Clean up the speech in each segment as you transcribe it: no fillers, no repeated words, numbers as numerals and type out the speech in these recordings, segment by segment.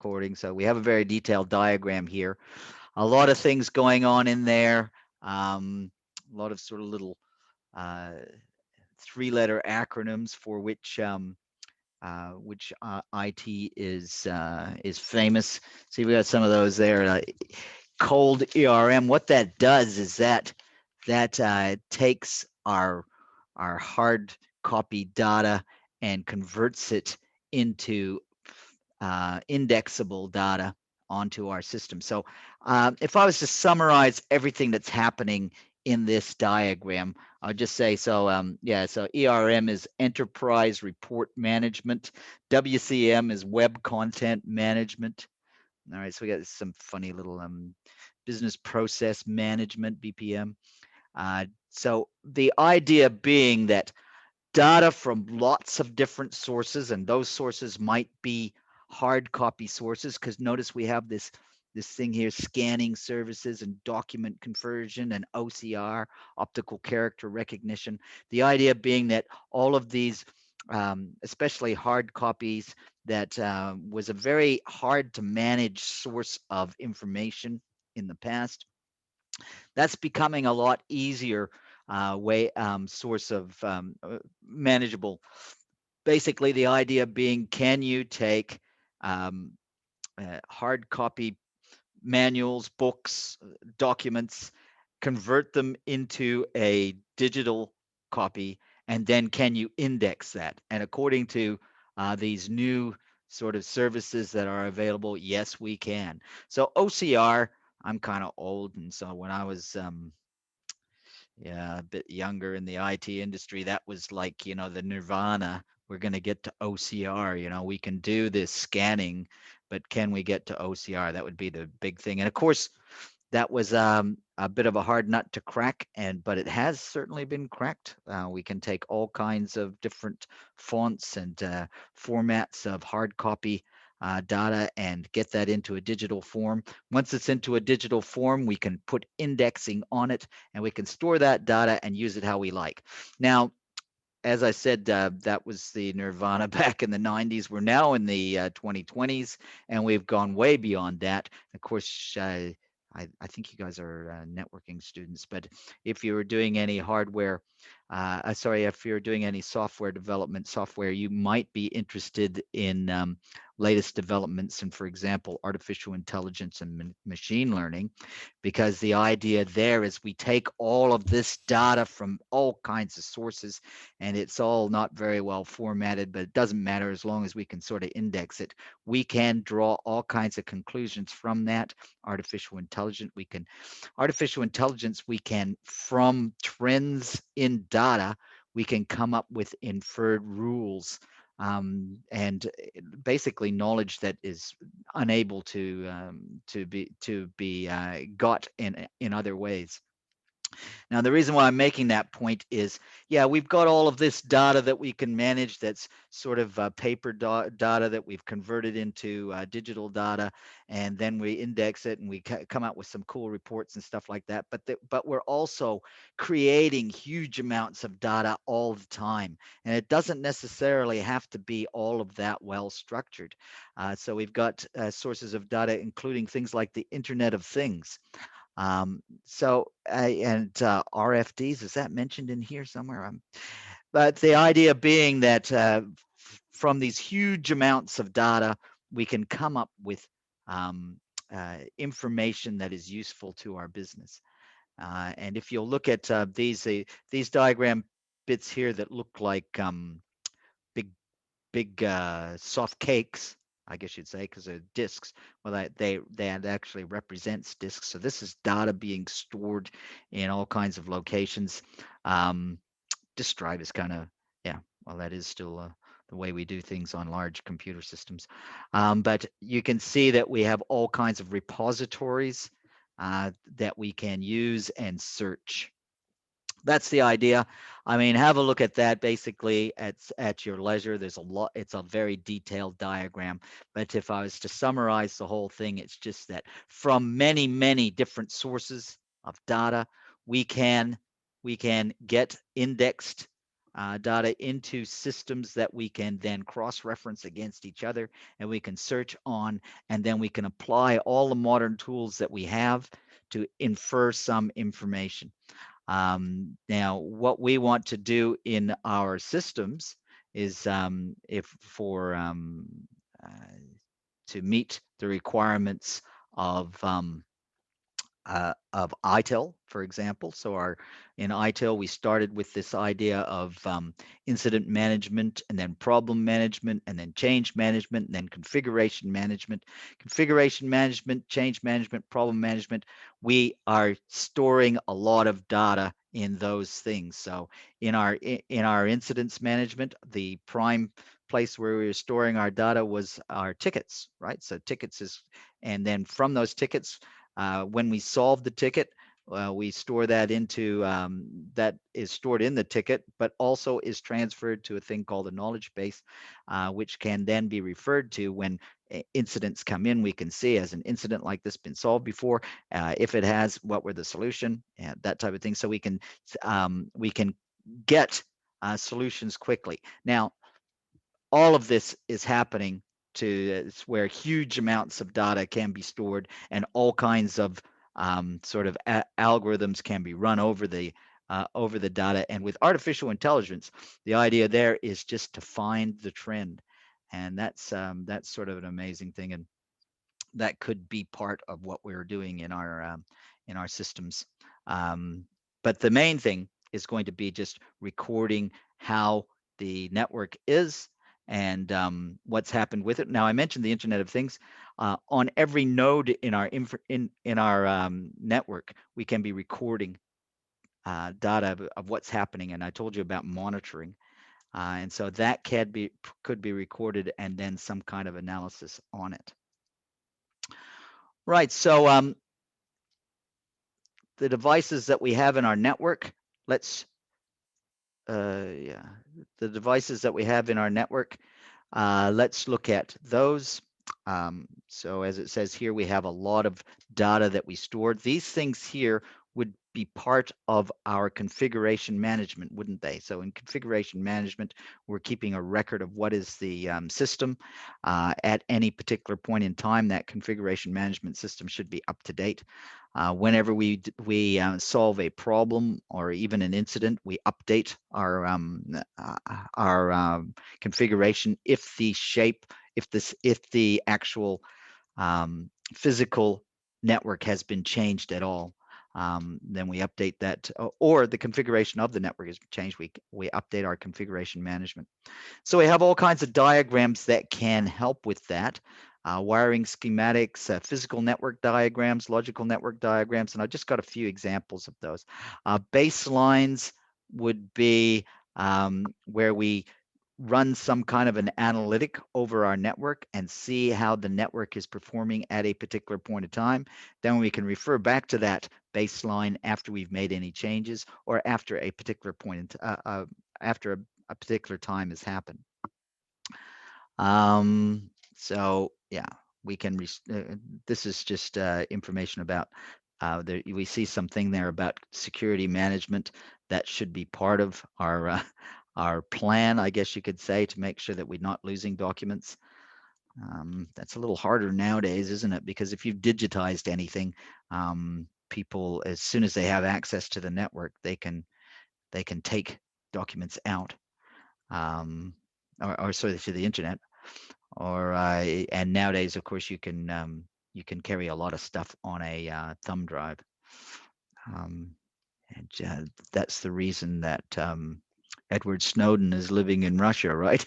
recording. So we have a very detailed diagram here. A lot of things going on in there. A lot of sort of little uh, three-letter acronyms for which IT is famous. See, we got some of those there. Cold ERM. What that does is that takes our hard copy data and converts it into indexable data onto our system. So if I was to summarize everything that's happening in this diagram, I'll just say, yeah, so ERM is enterprise report management. WCM is web content management. All right, so we got some funny little business process management, BPM. So the idea being that data from lots of different sources, and those sources might be hard copy sources, because notice we have this thing here, scanning services and document conversion and OCR, optical character recognition. The idea being that all of these, especially hard copies, that was a very hard to manage source of information in the past. That's becoming a lot easier source of manageable. Basically, the idea being, can you take um, hard copy manuals, books, documents, convert them into a digital copy, and then can you index that? And according to these new sort of services that are available, yes, we can. So OCR, I'm kind of old, and so when I was yeah, a bit younger in the IT industry, that was like, the nirvana. We're going to get to OCR, we can do this scanning, but can we get to OCR? That would be the big thing. And of course, that was a bit of a hard nut to crack, but it has certainly been cracked. We can take all kinds of different fonts and formats of hard copy data and get that into a digital form. Once it's into a digital form, we can put indexing on it, and we can store that data and use it how we like. Now, as I said, that was the nirvana back in the 90s. We're now in the 2020s, and we've gone way beyond that. Of course, I think you guys are networking students, but if you were doing any if you're doing any software development software, you might be interested in latest developments in, for example, artificial intelligence and machine learning, because the idea there is we take all of this data from all kinds of sources, and it's all not very well formatted, but it doesn't matter as long as we can sort of index it. We can draw all kinds of conclusions from that. Artificial intelligence, we can, from trends in data, we can come up with inferred rules, and basically knowledge that is unable to be got in other ways. Now, the reason why I'm making that point is, yeah, we've got all of this data that we can manage, that's sort of paper data that we've converted into digital data, and then we index it and we come out with some cool reports and stuff like that. But we're also creating huge amounts of data all the time, and it doesn't necessarily have to be all of that well structured. So we've got sources of data, including things like the Internet of Things. RFDs, is that mentioned in here somewhere? But the idea being that from these huge amounts of data, we can come up with information that is useful to our business. And if you'll look at these diagram bits here that look like big soft cakes, I guess you'd say, because they're disks. Well, that actually represents disks. So this is data being stored in all kinds of locations. Disk drive is kind of, yeah, well, that is still the way we do things on large computer systems. But you can see that we have all kinds of repositories that we can use and search. That's the idea. I mean, have a look at that basically at your leisure. There's a lot, it's a very detailed diagram. But if I was to summarize the whole thing, it's just that from many, many different sources of data, we can get indexed data into systems that we can then cross-reference against each other, and we can search on, and then we can apply all the modern tools that we have to infer some information. Now, what we want to do in our systems is if for uh, to meet the requirements of ITIL, for example. So in ITIL, we started with this idea of incident management, and then problem management, and then change management, and then configuration management. Configuration management, change management, problem management. We are storing a lot of data in those things. So in our incidents management, the prime place where we were storing our data was our tickets, right? So tickets and then from those tickets, when we solve the ticket, we store that into that is stored in the ticket, but also is transferred to a thing called a knowledge base, which can then be referred to when incidents come in. We can see, has an incident like this been solved before? If it has, what were the solution? And that type of thing. So we can get solutions quickly. Now, all of this is happening to where huge amounts of data can be stored, and all kinds of sort of algorithms can be run over the data. And with artificial intelligence, the idea there is just to find the trend, and that's sort of an amazing thing, and that could be part of what we're doing in our systems. Um, but the main thing is going to be just recording how the network is, and what's happened with it. Now, I mentioned the Internet of Things. On every node in our network, we can be recording data of what's happening, and I told you about monitoring. And so that could be recorded, and then some kind of analysis on it. Right. So the devices that we have in our network, let's yeah, the devices that we have in our network, let's look at those. So as it says here, we have a lot of data that we stored. These things here would be part of our configuration management, wouldn't they? So in configuration management, we're keeping a record of what is the system at any particular point in time. That configuration management system should be up to date. Whenever we solve a problem or even an incident, we update our configuration if the actual physical network has been changed at all. Then we update that, or the configuration of the network has changed. We update our configuration management. So we have all kinds of diagrams that can help with that. Wiring schematics, physical network diagrams, logical network diagrams, and I just got a few examples of those. Baselines would be where we run some kind of an analytic over our network and see how the network is performing at a particular point of time. Then we can refer back to that baseline after we've made any changes, or after a particular point after a particular time has happened. So yeah, we can. This is just information about. We see something there about security management that should be part of our plan, I guess you could say, to make sure that we're not losing documents. That's a little harder nowadays, isn't it? Because if you've digitized anything, people, as soon as they have access to the network, they can take documents out, or sorry, to the internet. Or and nowadays, of course, you can carry a lot of stuff on a thumb drive. And that's the reason that Edward Snowden is living in Russia, right?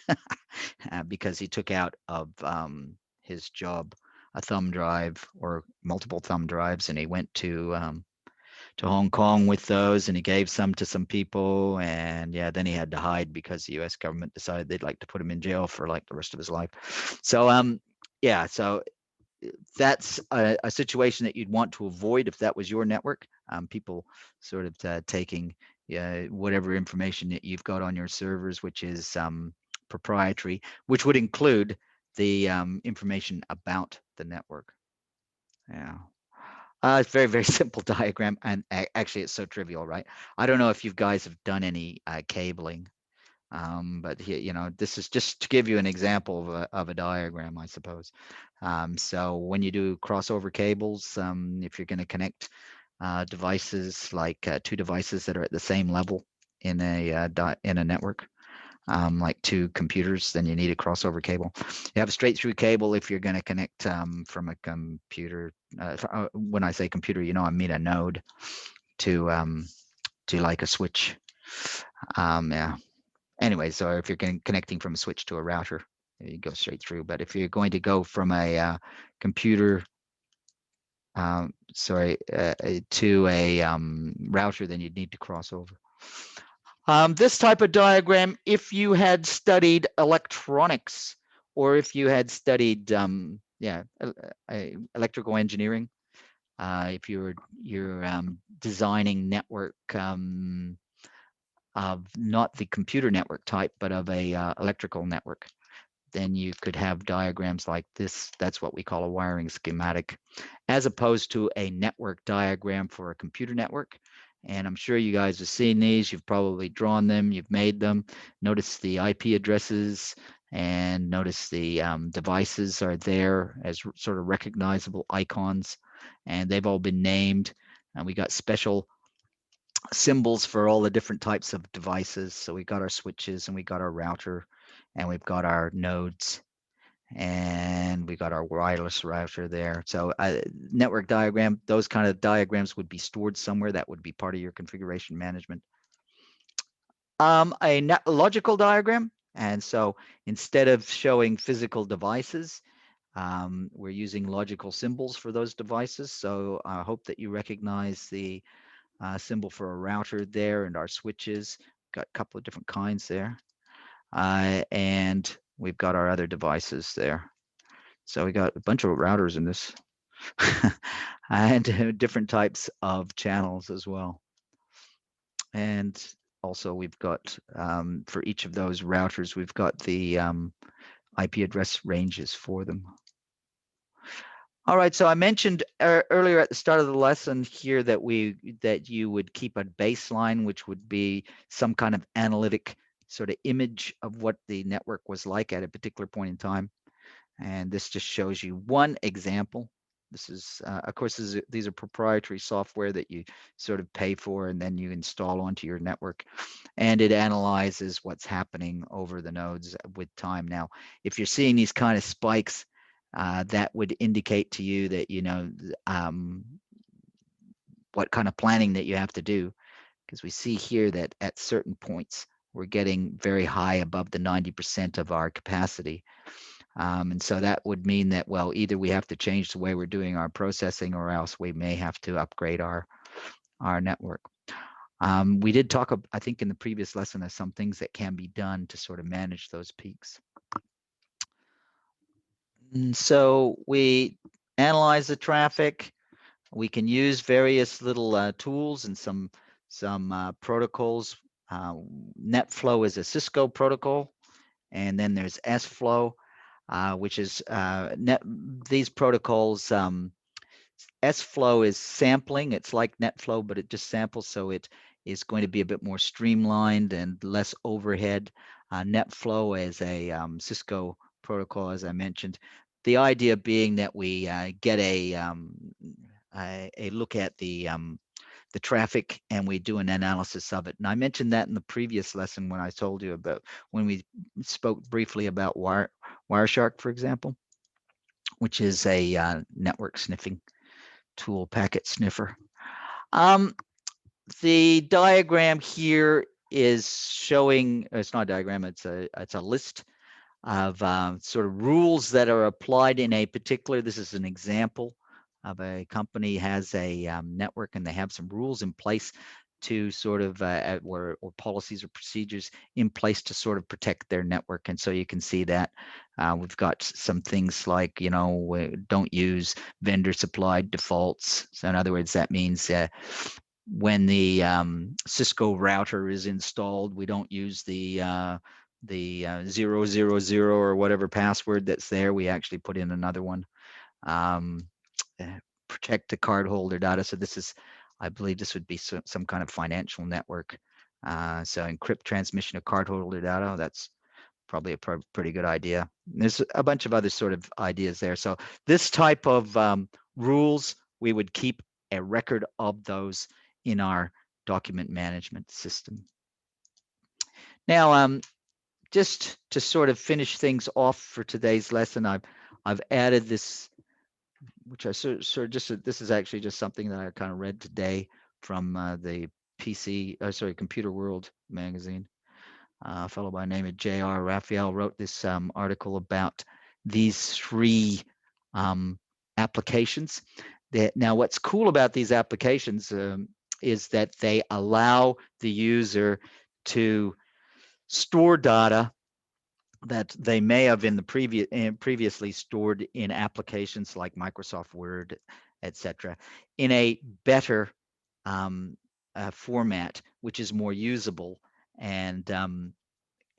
Because he took out of his job a thumb drive or multiple thumb drives, and he went to Hong Kong with those, and he gave some to some people, and yeah, then he had to hide because the U.S. government decided they'd like to put him in jail for like the rest of his life. So yeah, so that's a situation that you'd want to avoid if that was your network. People sort of taking whatever information that you've got on your servers, which is proprietary, which would include the information about the network. Yeah. It's very, very simple diagram, and actually it's so trivial, right? I don't know if you guys have done any cabling. But here, this is just to give you an example of a diagram, I suppose. So when you do crossover cables, if you're going to connect devices like two devices that are at the same level in a network, like two computers, then you need a crossover cable. You have a straight through cable if you're going to connect from a computer. When I say computer, I mean a node to like a switch. Yeah. Anyway, so if you're connecting from a switch to a router, you go straight through. But if you're going to go from a computer, to a router, then you'd need to cross over. This type of diagram, if you had studied electronics, or if you had studied electrical engineering, if you're designing network of not the computer network type, but of a electrical network, then you could have diagrams like this. That's what we call a wiring schematic, as opposed to a network diagram for a computer network. And I'm sure you guys have seen these. You've probably drawn them. You've made them. Notice the IP addresses, and notice the devices are there as sort of recognizable icons, and they've all been named. And we got special symbols for all the different types of devices. So we got our switches, and we got our router, and we've got our nodes, and we got our wireless router there. So network diagram, those kind of diagrams would be stored somewhere. That would be part of your configuration management. A logical diagram. And so instead of showing physical devices, we're using logical symbols for those devices. So I hope that you recognize the symbol for a router there, and our switches. Got a couple of different kinds there. And we've got our other devices there. So we got a bunch of routers in this and different types of channels as well. And also we've got, for each of those routers, we've got the IP address ranges for them. All right, so I mentioned earlier at the start of the lesson here that you would keep a baseline, which would be some kind of analytic sort of image of what the network was like at a particular point in time. And this just shows you one example. This is, of course, these are proprietary software that you sort of pay for and then you install onto your network. And it analyzes what's happening over the nodes with time. Now, if you're seeing these kind of spikes, that would indicate to you that, what kind of planning that you have to do. Because we see here that at certain points, we're getting very high above the 90% of our capacity. And so that would mean that, well, either we have to change the way we're doing our processing, or else we may have to upgrade our network. We did talk, I think, in the previous lesson, there's some things that can be done to sort of manage those peaks. And so we analyze the traffic. We can use various little tools and some protocols. NetFlow is a Cisco protocol, and then there's SFlow, which is these protocols. SFlow is sampling. It's like NetFlow, but it just samples, so it is going to be a bit more streamlined and less overhead. NetFlow is a Cisco protocol, as I mentioned. The idea being that we get a look at the traffic, and we do an analysis of it. And I mentioned that in the previous lesson when I told you about when we spoke briefly about Wireshark, for example, which is a network sniffing tool, packet sniffer. The diagram here is showing, it's not a diagram, it's a list of sort of rules that are applied in a particular, this is an example of a company has a network, and they have some rules in place to sort of or policies or procedures in place to sort of protect their network. And so you can see that we've got some things like, don't use vendor supplied defaults. So in other words, that means when the Cisco router is installed, we don't use the 000 or whatever password that's there. We actually put in another one. Protect the cardholder data. So this is, I believe this would be some kind of financial network. So encrypt transmission of cardholder data. That's probably a pretty good idea. There's a bunch of other sort of ideas there. So this type of rules, we would keep a record of those in our document management system. Now, just to sort of finish things off for today's lesson, I've added this, which I sort of just, this is actually just something that I kind of read today from the Computer World magazine. A fellow by the name of J.R. Raphael wrote this article about these three applications. Now, what's cool about these applications is that they allow the user to store data that they may have in the previously stored in applications like Microsoft Word, etc., in a better format, which is more usable and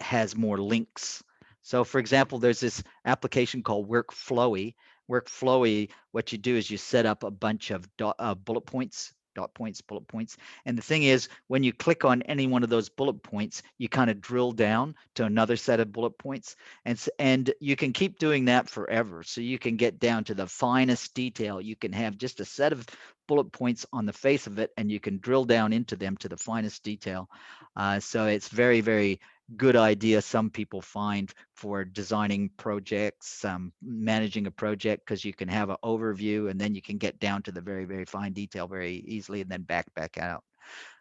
has more links. So for example, there's this application called Workflowy. Workflowy, what you do is you set up a bunch of bullet points, dot points, bullet points. And the thing is, when you click on any one of those bullet points, you kind of drill down to another set of bullet points. And you can keep doing that forever. So you can get down to the finest detail. You can have just a set of bullet points on the face of it, and you can drill down into them to the finest detail. So it's very, very good idea some people find for designing projects, managing a project, because you can have an overview and then you can get down to the very, very fine detail very easily and then back out.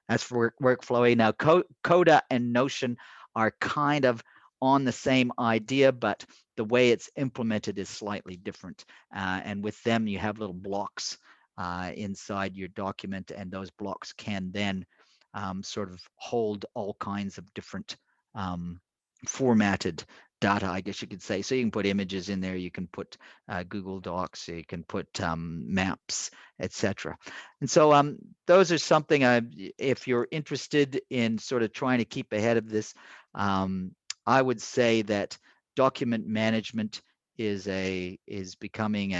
That's for Workflowy. Now, Coda and Notion are kind of on the same idea, but the way it's implemented is slightly different. And with them, you have little blocks inside your document, and those blocks can then sort of hold all kinds of different formatted data, I guess you could say. So you can put images in there, you can put Google Docs, you can put maps, etc. And so those are something, if you're interested in sort of trying to keep ahead of this, I would say that document management is becoming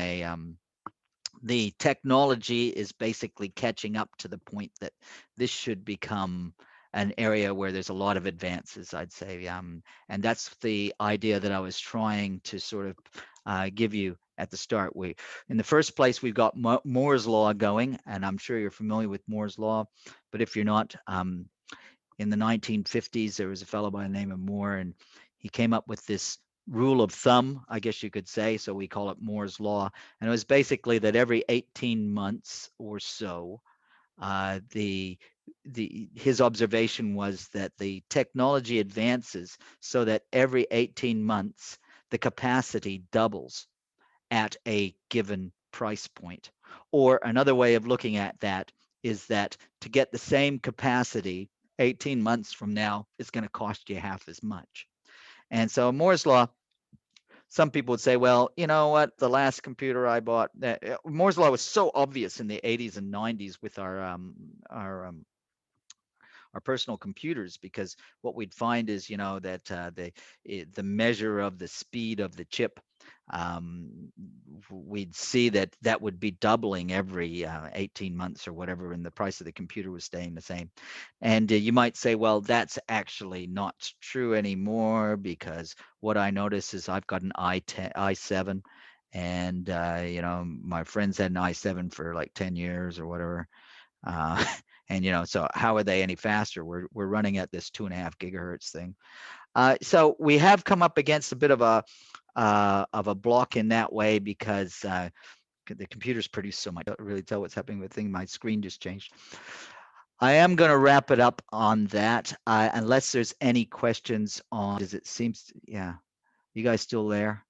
the technology is basically catching up to the point that this should become an area where there's a lot of advances, I'd say. And that's the idea that I was trying to sort of give you at the start. In the first place, we've got Moore's Law going, and I'm sure you're familiar with Moore's Law, but if you're not, in the 1950s, there was a fellow by the name of Moore, and he came up with this rule of thumb, I guess you could say. So we call it Moore's Law. And it was basically that every 18 months or so, his observation was that the technology advances so that every 18 months, the capacity doubles at a given price point. Or another way of looking at that is that to get the same capacity 18 months from now is going to cost you half as much. And so Moore's Law, some people would say, well, you know what, the last computer I bought, Moore's Law was so obvious in the 80s and 90s with our personal computers, because what we'd find is, that the measure of the speed of the chip, we'd see that would be doubling every 18 months or whatever, and the price of the computer was staying the same. And you might say, well, that's actually not true anymore, because what I notice is I've got an i7, and my friends had an i7 for like 10 years or whatever. And so how are they any faster? We're running at this 2.5 gigahertz thing. So we have come up against a bit of a block in that way, because the computers produce so much. I don't really tell what's happening with the thing. My screen just changed. I am going to wrap it up on that, unless there's any questions on. Does it seem? Yeah, you guys still there?